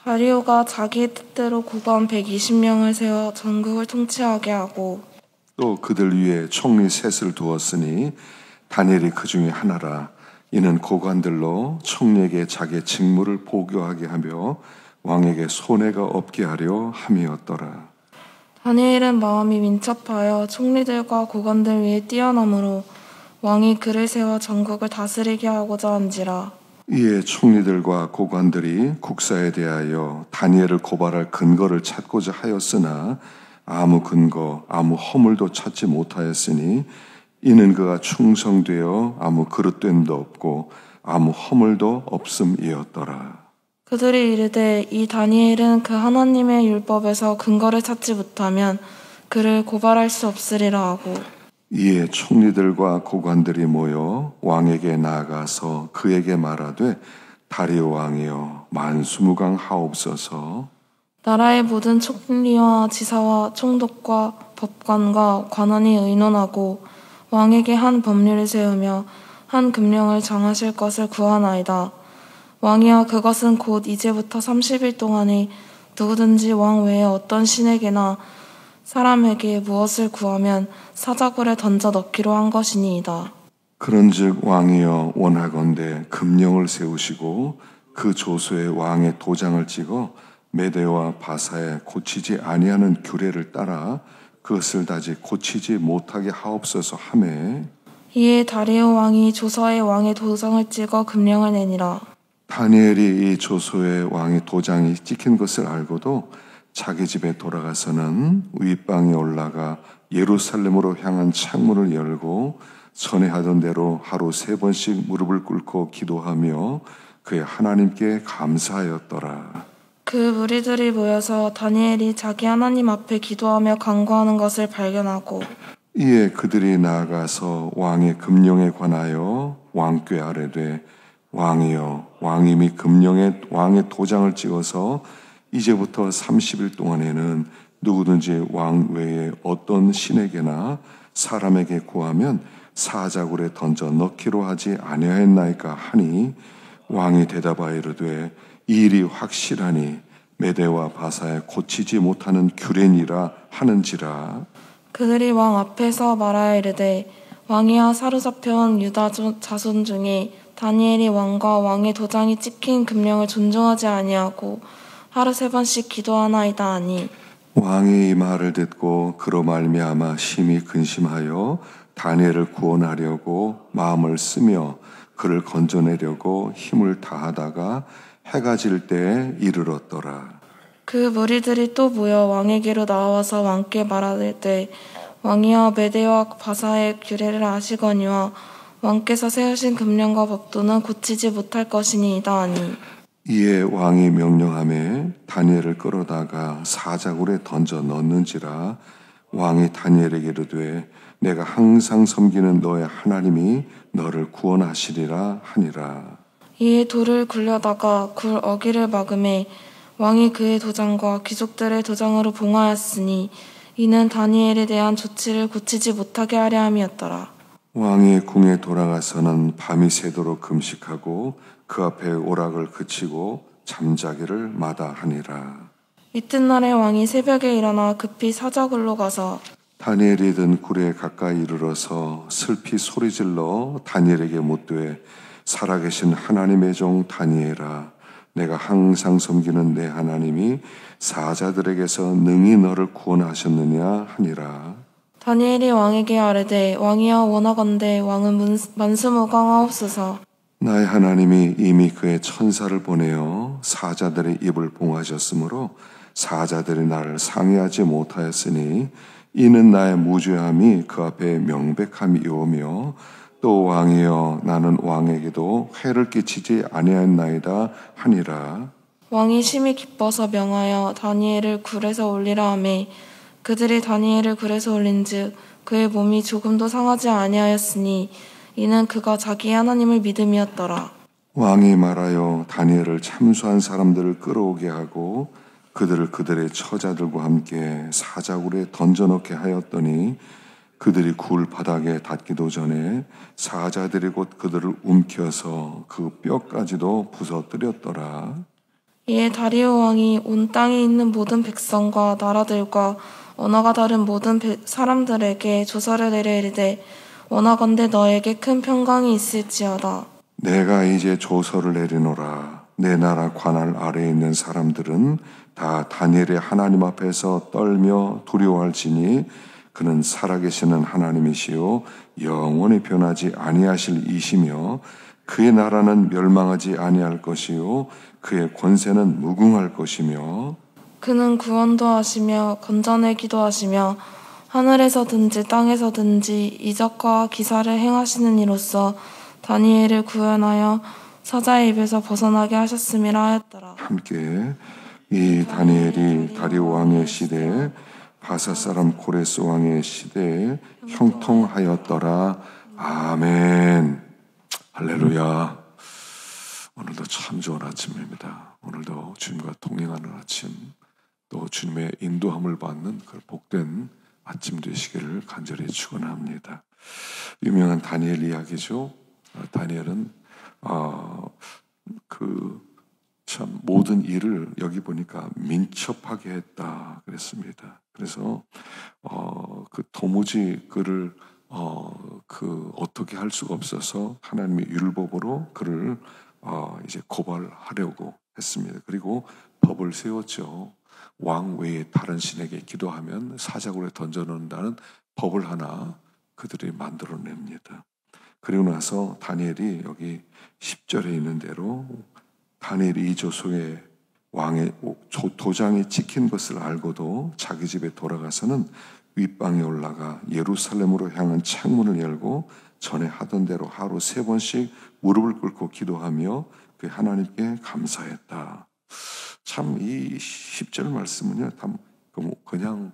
다리오가 자기의 뜻대로 고관 120명을 세워 전국을 통치하게 하고 또 그들 위에 총리 셋을 두었으니 다니엘이 그 중에 하나라. 이는 고관들로 총리에게 자기의 직무를 보고하게 하며 왕에게 손해가 없게 하려 함이었더라. 다니엘은 마음이 민첩하여 총리들과 고관들 위에 뛰어넘으로 왕이 그를 세워 전국을 다스리게 하고자 한지라. 이에 총리들과 고관들이 국사에 대하여 다니엘을 고발할 근거를 찾고자 하였으나 아무 근거, 아무 허물도 찾지 못하였으니 이는 그가 충성되어 아무 그릇됨도 없고 아무 허물도 없음이었더라. 그들이 이르되 이 다니엘은 그 하나님의 율법에서 근거를 찾지 못하면 그를 고발할 수 없으리라 하고 이에 총리들과 고관들이 모여 왕에게 나아가서 그에게 말하되 다리오 왕이여 만수무강 하옵소서. 나라의 모든 총리와 지사와 총독과 법관과 관원이 의논하고 왕에게 한 법률을 세우며 한 금령을 정하실 것을 구하나이다. 왕이여 그것은 곧 이제부터 30일 동안에 누구든지 왕 외에 어떤 신에게나 사람에게 무엇을 구하면 사자굴에 던져 넣기로 한 것이니이다. 그런즉 왕이여 원하건대 금령을 세우시고 그 조서에 왕의 도장을 찍어 메대와 바사에 고치지 아니하는 규례를 따라 그것을 다시 고치지 못하게 하옵소서 하매 이에 다리오 왕이 조서에 왕의 도장을 찍어 금령을 내니라. 다니엘이 이 조서에 왕의 도장이 찍힌 것을 알고도 자기 집에 돌아가서는 윗방에 올라가 예루살렘으로 향한 창문을 열고 전에 하던 대로 하루 3번씩 무릎을 꿇고 기도하며 그의 하나님께 감사하였더라. 그 무리들이 모여서 다니엘이 자기 하나님 앞에 기도하며 간구하는 것을 발견하고 이에 그들이 나아가서 왕의 금령에 관하여 왕께 아뢰되 왕이여 왕이 금령에 왕의 도장을 찍어서 이제부터 30일 동안에는 누구든지 왕 외에 어떤 신에게나 사람에게 구하면 사자굴에 던져 넣기로 하지 아니하였나이까 하니 왕이 대답하여 이르되 이 일이 확실하니 메대와 바사에 고치지 못하는 규례니라 하는지라. 그들이 왕 앞에서 말하여 이르되 왕이야 사로잡혀온 유다 자손 중에 다니엘이 왕과 왕의 도장이 찍힌 금령을 존중하지 아니하고 하루 3번씩 기도하나이다 하니 왕이 이 말을 듣고 그로 말미암아 심히 근심하여 다니엘을 구원하려고 마음을 쓰며 그를 건져내려고 힘을 다하다가 해가 질 때에 이르렀더라. 그 무리들이 또 모여 왕에게로 나와서 왕께 말하되 왕이여 메대와 바사의 규례를 아시거니와 왕께서 세우신 금령과 법도는 고치지 못할 것이니이다 하니 이에 왕이 명령하매 다니엘을 끌어다가 사자굴에 던져 넣는지라. 왕이 다니엘에게 이르되 내가 항상 섬기는 너의 하나님이 너를 구원하시리라 하니라. 이에 돌을 굴려다가 굴 어기를 막음에 왕이 그의 도장과 귀족들의 도장으로 봉하였으니 이는 다니엘에 대한 조치를 고치지 못하게 하려 함이었더라. 왕이 궁에 돌아가서는 밤이 새도록 금식하고 그 앞에 오락을 그치고 잠자기를 마다하니라. 이튿날에 왕이 새벽에 일어나 급히 사자굴로 가서 다니엘이 든 굴에 가까이 이르러서 슬피 소리질러 다니엘에게 묻되 살아계신 하나님의 종 다니엘아 내가 항상 섬기는 내 하나님이 사자들에게서 능히 너를 구원하셨느냐 하니라. 다니엘이 왕에게 아뢰되 왕이여 원하건대 왕은 만수무강하옵소서. 나의 하나님이 이미 그의 천사를 보내어 사자들의 입을 봉하셨으므로 사자들이 나를 상해하지 못하였으니 이는 나의 무죄함이 그 앞에 명백함이오며 또 왕이여 나는 왕에게도 해를 끼치지 아니하였나이다 하니라. 왕이 심히 기뻐서 명하여 다니엘을 굴에서 올리라 하매 그들이 다니엘을 굴에서 올린즉 그의 몸이 조금도 상하지 아니하였으니 이는 그가 자기 하나님을 믿음이었더라. 왕이 말하여 다니엘을 참수한 사람들을 끌어오게 하고 그들을 그들의 처자들과 함께 사자굴에 던져넣게 하였더니 그들이 굴 바닥에 닿기도 전에 사자들이 곧 그들을 움켜서 그 뼈까지도 부서뜨렸더라. 이에 다리오 왕이 온 땅에 있는 모든 백성과 나라들과 언어가 다른 모든 사람들에게 조서를 내려 이르되 원하건대 너에게 큰 평강이 있을지어다. 내가 이제 조서를 내리노라. 내 나라 관할 아래에 있는 사람들은 다 다니엘의 하나님 앞에서 떨며 두려워할지니 그는 살아계시는 하나님이시요 영원히 변하지 아니하실 이시며 그의 나라는 멸망하지 아니할 것이요 그의 권세는 무궁할 것이며 그는 구원도 하시며 건져내기도 하시며 하늘에서든지 땅에서든지 이적과 기사를 행하시는 이로써 다니엘을 구원하여 사자의 입에서 벗어나게 하셨음이라 하였더라. 함께 이 다니엘이 다리오 왕의 시대에 바사 사람 고레스 왕의 시대에 형통하였더라. 아멘. 할렐루야. 오늘도 참 좋은 아침입니다. 오늘도 주님과 동행하는 아침, 또 주님의 인도함을 받는 그 복된 아침 되시기를 간절히 축원합니다. 유명한 다니엘 이야기죠. 다니엘은 참 모든 일을 여기 보니까 민첩하게 했다 그랬습니다. 그래서 도무지 그를 어떻게 할 수가 없어서 하나님의 율법으로 그를 이제 고발하려고 했습니다. 그리고 법을 세웠죠. 왕 외에 다른 신에게 기도하면 사자굴에 던져놓는다는 법을 하나 그들이 만들어냅니다. 그리고 나서 다니엘이 여기 10절에 있는 대로 다니엘이 이 조소의 왕의 도장이 찍힌 것을 알고도 자기 집에 돌아가서는 윗방에 올라가 예루살렘으로 향한 창문을 열고 전에 하던 대로 하루 3번씩 무릎을 꿇고 기도하며 그 하나님께 감사했다. 참 이 10절 말씀은요, 그냥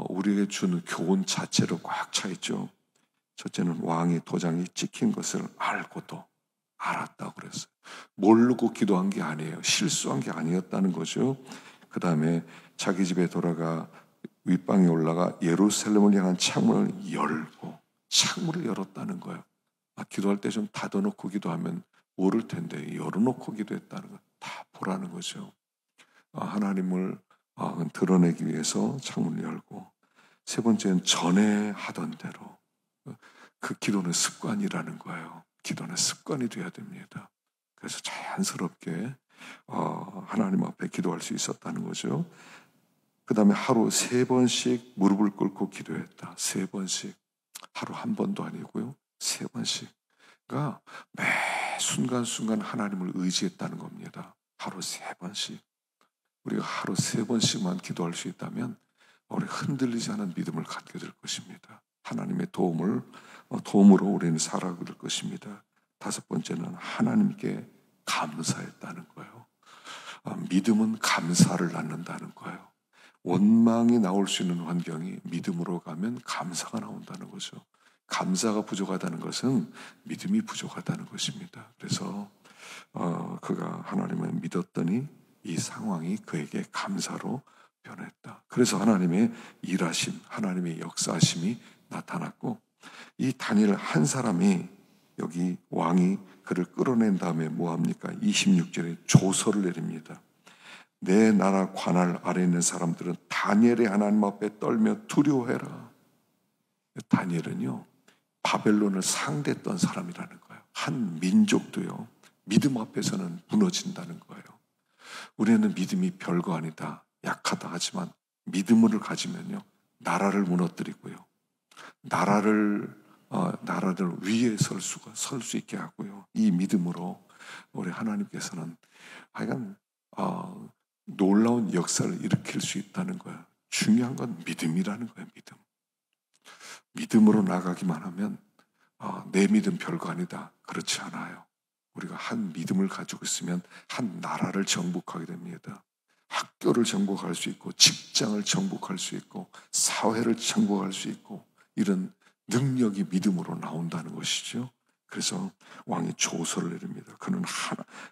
우리에게 주는 교훈 자체로 꽉 차 있죠. 첫째는 왕의 도장이 찍힌 것을 알고도 알았다고 그랬어요. 모르고 기도한 게 아니에요. 실수한 게 아니었다는 거죠. 그 다음에 자기 집에 돌아가 윗방에 올라가 예루살렘을 향한 창문을 열고 창문을 열었다는 거예요. 기도할 때 좀 닫아놓고 기도하면 모를 텐데 열어놓고 기도했다는 거 다 보라는 거죠. 하나님을 드러내기 위해서 창문을 열고, 세 번째는 전에 하던 대로, 그 기도는 습관이라는 거예요. 기도는 습관이 돼야 됩니다. 그래서 자연스럽게 하나님 앞에 기도할 수 있었다는 거죠. 그 다음에 하루 3번씩 무릎을 꿇고 기도했다. 3번씩. 하루 한 번도 아니고요. 3번씩. 그러니까 매 순간순간 하나님을 의지했다는 겁니다. 하루 3번씩. 우리가 하루 3번씩만 기도할 수 있다면 우리 흔들리지 않은 믿음을 갖게 될 것입니다. 하나님의 도움으로 우리는 살아갈 것입니다. 5번째는 하나님께 감사했다는 거예요. 믿음은 감사를 낳는다는 거예요. 원망이 나올 수 있는 환경이 믿음으로 가면 감사가 나온다는 거죠. 감사가 부족하다는 것은 믿음이 부족하다는 것입니다. 그래서 그가 하나님을 믿었더니 이 상황이 그에게 감사로 변했다. 그래서 하나님의 일하심, 하나님의 역사하심이 나타났고, 이 다니엘 한 사람이, 여기 왕이 그를 끌어낸 다음에 뭐합니까? 26절에 조서를 내립니다. 내 나라 관할 아래 있는 사람들은 다니엘의 하나님 앞에 떨며 두려워해라. 다니엘은요, 바벨론을 상대했던 사람이라는 거예요. 한 민족도요, 믿음 앞에서는 무너진다는 거예요. 우리는 믿음이 별거 아니다, 약하다 하지만 믿음을 가지면요, 나라를 무너뜨리고요, 나라를 위에 설 수 있게 하고요, 이 믿음으로 우리 하나님께서는 하여간 놀라운 역사를 일으킬 수 있다는 거예요. 중요한 건 믿음이라는 거예요. 믿음으로 나가기만 하면 내 믿음 별거 아니다, 그렇지 않아요. 우리가 한 믿음을 가지고 있으면 한 나라를 정복하게 됩니다. 학교를 정복할 수 있고, 직장을 정복할 수 있고, 사회를 정복할 수 있고, 이런 능력이 믿음으로 나온다는 것이죠. 그래서 왕이 조서를 내립니다. 그는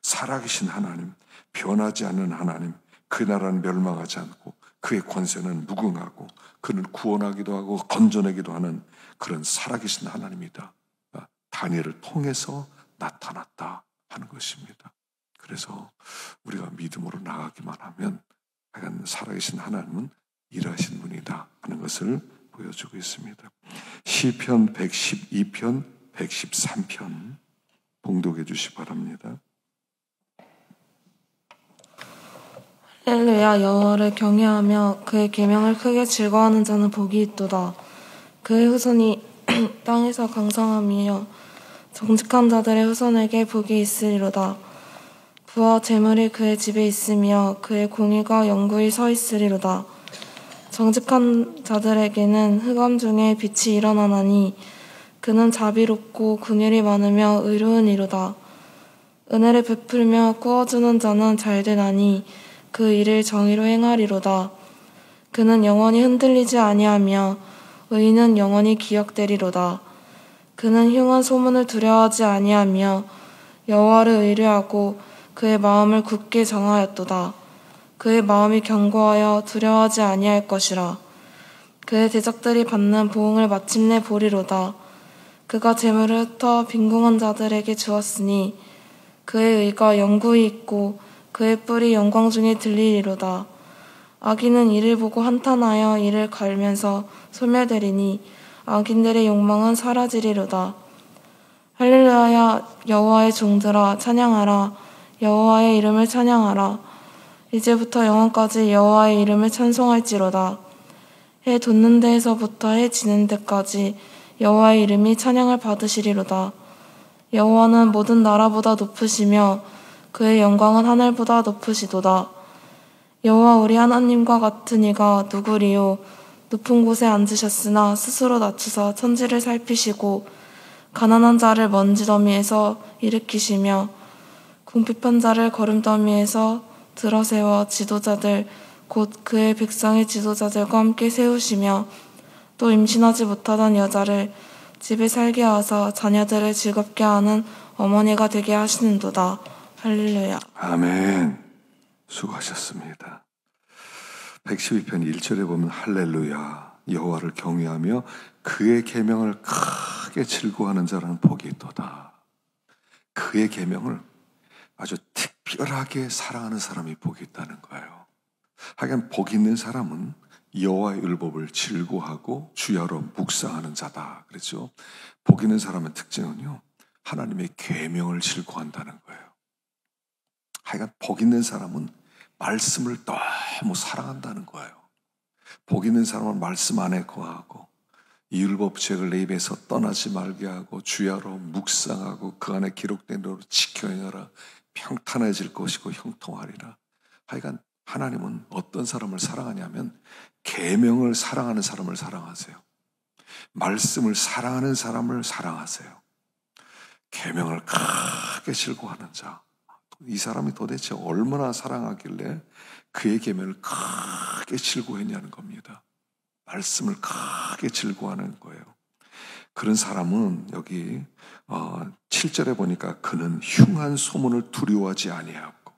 살아계신 하나님, 변하지 않는 하나님, 그 나라는 멸망하지 않고 그의 권세는 무궁하고 그는 구원하기도 하고 건져내기도 하는 그런 살아계신 하나님이다. 다니엘을 통해서 나타났다 하는 것입니다. 그래서 우리가 믿음으로 나가기만 하면 하여간 살아계신 하나님은 일하신 분이다 하는 것을 보여주고 있습니다. 시편 112편, 113편 봉독해 주시기 바랍니다. 할렐루야. 여호와를 경외하며 그의 계명을 크게 즐거워하는 자는 복이 있도다. 그의 후손이 땅에서 강성함이여 정직한 자들의 후손에게 복이 있으리로다. 부와 재물이 그의 집에 있으며 그의 공의가 영구히 서 있으리로다. 정직한 자들에게는 흑암 중에 빛이 일어나나니 그는 자비롭고 긍휼이 많으며 의로운 이로다. 은혜를 베풀며 꾸어주는 자는 잘되나니 그 일을 정의로 행하리로다. 그는 영원히 흔들리지 아니하며 의인은 영원히 기억되리로다. 그는 흉한 소문을 두려워하지 아니하며 여호와를 의뢰하고 그의 마음을 굳게 정하였도다. 그의 마음이 견고하여 두려워하지 아니할 것이라. 그의 대적들이 받는 보응을 마침내 보리로다. 그가 재물을 흩어 빈궁한 자들에게 주었으니 그의 의가 영구히 있고 그의 뿔이 영광 중에 들리리로다. 악인은 이를 보고 한탄하여 이를 갈면서 소멸되리니 악인들의 욕망은 사라지리로다. 할렐루야. 여호와의 종들아 찬양하라. 여호와의 이름을 찬양하라. 이제부터 영원까지 여호와의 이름을 찬송할지로다. 해 돋는 데에서부터 해 지는 데까지 여호와의 이름이 찬양을 받으시리로다. 여호와는 모든 나라보다 높으시며 그의 영광은 하늘보다 높으시도다. 여호와 우리 하나님과 같은 이가 누구리요. 높은 곳에 앉으셨으나 스스로 낮추사 천지를 살피시고 가난한 자를 먼지더미에서 일으키시며 궁핍한 자를 거름더미에서 들어세워 지도자들 곧 그의 백성의 지도자들과 함께 세우시며 또 임신하지 못하던 여자를 집에 살게 하사 자녀들을 즐겁게 하는 어머니가 되게 하시는도다. 할렐루야. 아멘. 수고하셨습니다. 112편 1절에 보면 할렐루야 여호와를 경외하며 그의 계명을 크게 즐거워하는 자라는 복이 있도다. 그의 계명을 아주 특별하게 사랑하는 사람이 복이 있다는 거예요. 하여간 복 있는 사람은 여호와의 율법을 즐거워하고 주야로 묵상하는 자다. 그렇죠? 복 있는 사람의 특징은요, 하나님의 계명을 즐거워한다는 거예요. 하여간 복 있는 사람은 말씀을 너무 사랑한다는 거예요. 복 있는 사람은 말씀 안에 거하고 이 율법책을 내 입에서 떠나지 말게 하고 주야로 묵상하고 그 안에 기록된 대로 지켜 행하라. 평탄해질 것이고 형통하리라. 하여간 하나님은 어떤 사람을 사랑하냐면 계명을 사랑하는 사람을 사랑하세요. 말씀을 사랑하는 사람을 사랑하세요. 계명을 크게 즐거워하는 자. 이 사람이 도대체 얼마나 사랑하길래 그의 계명을 크게 즐거워했냐는 겁니다. 말씀을 크게 즐거워하는 거예요. 그런 사람은 여기 7절에 보니까 그는 흉한 소문을 두려워하지 아니하고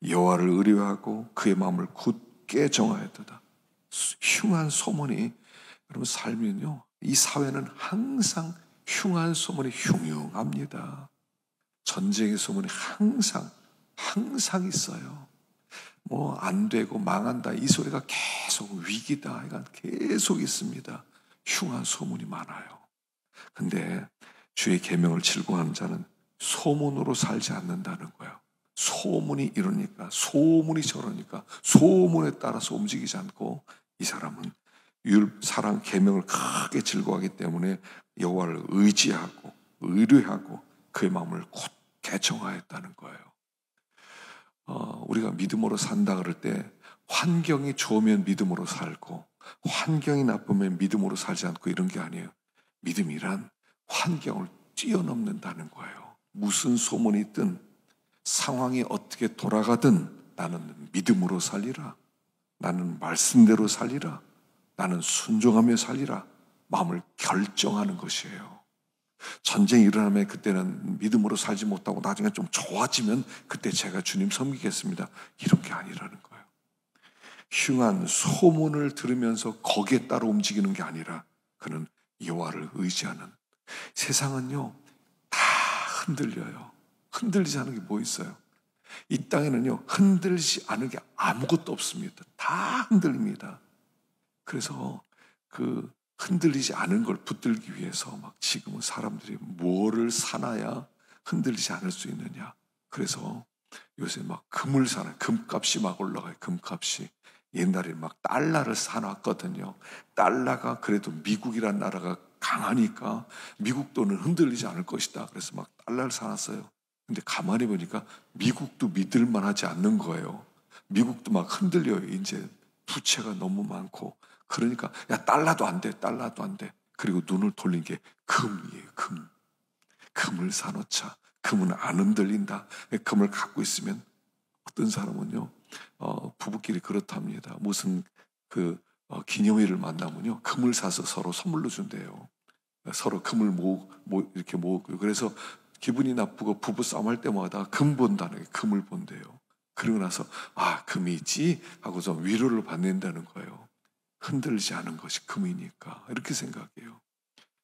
여호와를 의뢰하고 그의 마음을 굳게 정하였도다. 흉한 소문이 여러분 살면요, 이 사회는 항상 흉한 소문이 흉흉합니다. 전쟁의 소문이 항상 있어요. 뭐 안 되고 망한다 이 소리가 계속 위기다 이건 계속 있습니다. 흉한 소문이 많아요. 근데 주의 계명을 즐거워하는 자는 소문으로 살지 않는다는 거예요. 소문이 이러니까 소문이 저러니까 소문에 따라서 움직이지 않고 이 사람은 사랑 계명을 크게 즐거워하기 때문에 여호와를 의지하고 의뢰하고 그의 마음을 굳게 정하였다는 거예요. 우리가 믿음으로 산다 그럴 때 환경이 좋으면 믿음으로 살고 환경이 나쁘면 믿음으로 살지 않고 이런 게 아니에요. 믿음이란 환경을 뛰어넘는다는 거예요. 무슨 소문이 있든 상황이 어떻게 돌아가든 나는 믿음으로 살리라. 나는 말씀대로 살리라. 나는 순종하며 살리라. 마음을 결정하는 것이에요. 전쟁이 일어나면 그때는 믿음으로 살지 못하고 나중에 좀 좋아지면 그때 제가 주님 섬기겠습니다. 이런 게 아니라는 거예요. 흉한 소문을 들으면서 거기에 따라 움직이는 게 아니라 그는 여호와를 의지하는. 세상은요 다 흔들려요. 흔들리지 않은 게 뭐 있어요? 이 땅에는요, 흔들리지 않은 게 아무것도 없습니다. 다 흔들립니다. 그래서 그 흔들리지 않은 걸 붙들기 위해서 막 지금은 사람들이 뭐를 사놔야 흔들리지 않을 수 있느냐. 그래서 요새 막 금을 사놔요. 금값이 막 올라가요. 금값이. 옛날에 막 달러를 사놨거든요. 달러가 그래도 미국이란 나라가 강하니까 미국 돈은 흔들리지 않을 것이다. 그래서 막 달러를 사놨어요. 근데 가만히 보니까 미국도 믿을만 하지 않는 거예요. 미국도 막 흔들려요. 이제 부채가 너무 많고. 그러니까 야, 달러도 안 돼. 달러도 안 돼. 그리고 눈을 돌린 게 금이에요. 금. 금을 사놓자. 금은 안 흔들린다. 금을 갖고 있으면 어떤 사람은요, 부부끼리 그렇답니다. 무슨 기념일을 만나면요, 금을 사서 서로 선물로 준대요. 서로 금을 이렇게 모으고. 그래서 기분이 나쁘고 부부 싸움할 때마다 금 본다는 게 금을 본대요. 그러고 나서, 아, 금이 있지? 하고서 위로를 받는다는 거예요. 흔들리지 않은 것이 금이니까. 이렇게 생각해요.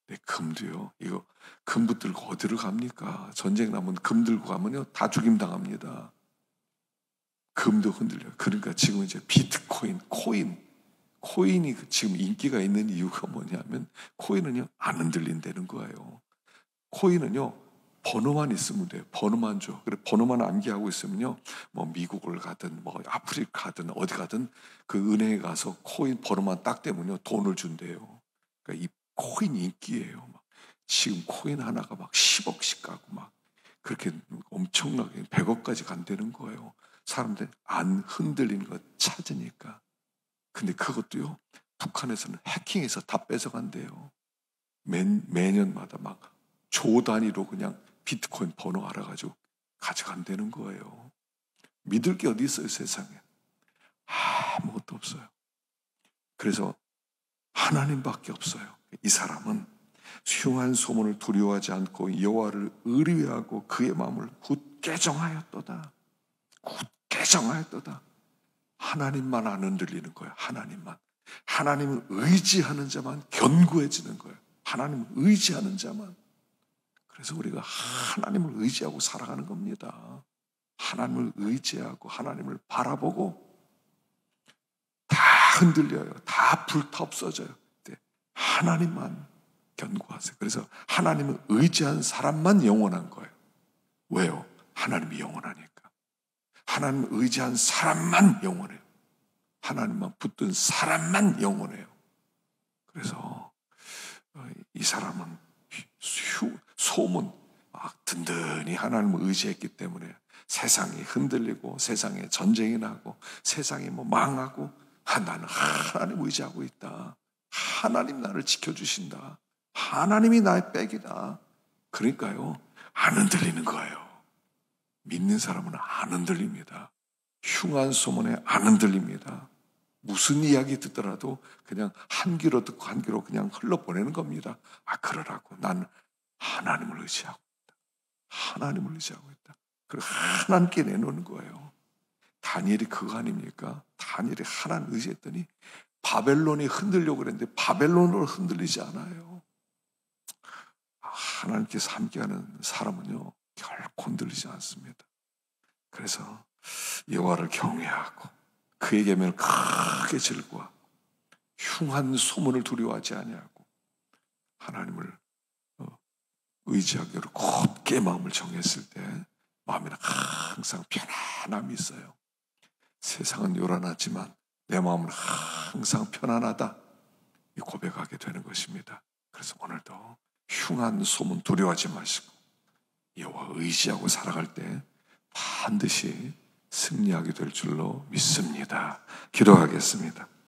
네, 금도요. 이거 금 붙들고 어디로 갑니까? 전쟁 나면 금 들고 가면요, 다 죽임당합니다. 금도 흔들려요. 그러니까 지금 이제 비트코인, 코인이 지금 인기가 있는 이유가 뭐냐면 코인은요, 안 흔들린다는 거예요. 코인은요, 번호만 있으면 돼요. 번호만 줘. 그래, 번호만 암기하고 있으면요, 뭐 미국을 가든 뭐 아프리카 가든 어디 가든 그 은행에 가서 코인 번호만 딱 대면요, 돈을 준대요. 그러니까 이 코인 인기예요. 막 지금 코인 하나가 막 10억씩 가고 막 그렇게 엄청나게 100억까지 간다는 거예요. 사람들 안 흔들리는 거 찾으니까. 근데 그것도요, 북한에서는 해킹해서 다 뺏어간대요. 매년마다 막 조 단위로 그냥 비트코인 번호 알아가지고 가져간다는 거예요. 믿을 게 어디 있어요, 세상에. 아무것도 없어요. 그래서 하나님밖에 없어요. 이 사람은 흉한 소문을 두려워하지 않고 여호와를 의뢰하고 그의 마음을 굳게 정하였도다. 굳게 정하였도다. 하나님만 안 흔들리는 거예요. 하나님만. 하나님을 의지하는 자만 견고해지는 거예요. 하나님을 의지하는 자만. 그래서 우리가 하나님을 의지하고 살아가는 겁니다. 하나님을 의지하고 하나님을 바라보고 다 흔들려요. 다 불타 없어져요. 하나님만 견고하세요. 그래서 하나님을 의지한 사람만 영원한 거예요. 왜요? 하나님이 영원하니까. 하나님을 의지한 사람만 영원해요. 하나님만 붙든 사람만 영원해요. 그래서 이 사람은 소문 막 든든히 하나님을 의지했기 때문에 세상이 흔들리고 세상에 전쟁이 나고 세상이 뭐 망하고 나는 하나님 의지하고 있다. 하나님 나를 지켜주신다. 하나님이 나의 백이다. 그러니까요, 안 흔들리는 거예요. 믿는 사람은 안 흔들립니다. 흉한 소문에 안 흔들립니다. 무슨 이야기 듣더라도 그냥 한 귀로 듣고 한 귀로 그냥 흘러보내는 겁니다. 아, 그러라고. 난 하나님을 의지하고 있다. 하나님을 의지하고 있다. 그리고 하나님께 내놓는 거예요. 다니엘이 그거 아닙니까? 다니엘이 하나님 의지했더니 바벨론이 흔들려고 그랬는데 바벨론으로 흔들리지 않아요. 하나님께서 함께하는 사람은요, 결코 흔들리지 않습니다. 그래서 여호와를 경외하고 그의 계명을 크게 즐거워하고 흉한 소문을 두려워하지 아니하고 하나님을 의지하기로 곧게 마음을 정했을 때 마음에는 항상 편안함이 있어요. 세상은 요란하지만 내 마음은 항상 편안하다. 이 고백하게 되는 것입니다. 그래서 오늘도 흉한 소문 두려워하지 마시고 여호와 의지하고 살아갈 때 반드시 승리하게 될 줄로 믿습니다. 기도하겠습니다.